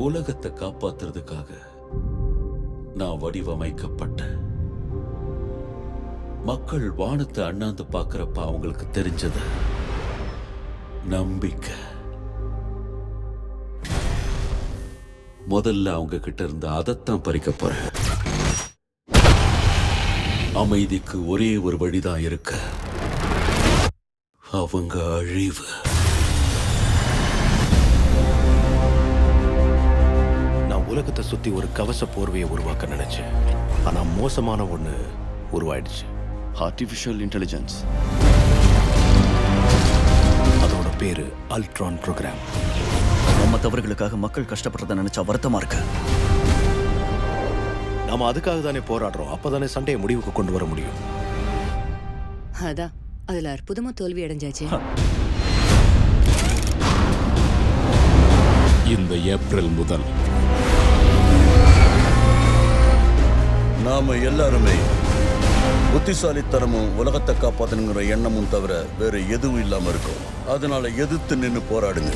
உலகத்தை காப்பாத்துறதுக்காக நான் வடிவமைக்கப்பட்ட மக்கள் வானத்தை அண்ணாந்து பார்க்கறப்ப அவங்களுக்கு தெரிஞ்சது நம்பிக்கை. முதல்ல அவங்க கிட்ட இருந்து அதைத்தான் பறிக்க போறேன். அமைதிக்கு ஒரே ஒரு வழிதான் இருக்கு, அவங்க அழிவு. நான் உலகத்தை சுத்தி ஒரு கவச போர்வையை உருவாக்க நினைச்சேன். ஆனா மோசமான ஒண்ணு உருவாயிடுச்சு. Artificial intelligence. அதோட பேரு அல்ட்ரான் ப்ரோக்ராம். நம்ம தவறுகளுக்காக மக்கள் கஷ்டப்படுறத நினைச்சா வருத்தமா இருக்கு. நாம அதுக்காக தானே போராடுறோம். அப்பதானே சண்டையை முடிவுக்கு கொண்டு வர முடியும். அதான் அதுல அற்புதமா தோல்வி அடைஞ்சாச்சு. இந்த ஏப்ரல் முதல் நாம எல்லாருமே புத்திசாலித்தனமும் உலகத்தை காப்பாத்தணுங்கிற எண்ணமும் தவிர வேற எதுவும் இல்லாம இருக்கும். அதனால எதிர்த்து நின்னு போராடுங்க.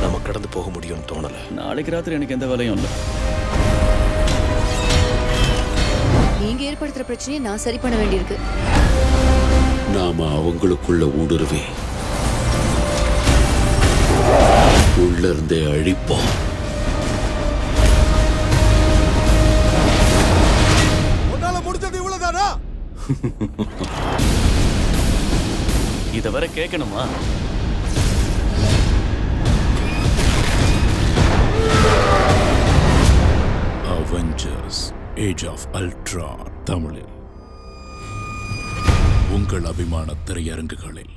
நம்ம கடந்து போக முடியும்னு தோணல. நாளைக்கு ராத்திரி எனக்கு எந்த வேலையும் இல்லை. நீங்க ஏற்படுத்துற பிரச்சனையை நான் சரி பண்ண வேண்டியிருக்கு. நாம அவங்களுக்குள்ள ஊடுருவி உள்ள இருந்தே அழிப்போம். உன்னால முடிஞ்சது இவ்வளவுதானா? இதை வரை கேட்கணுமா? அவெஞ்சர்ஸ் ஏஜ் ஆஃப் அல்ட்ரான் தமிழில் உங்கள் அபிமான திரையரங்குகளில்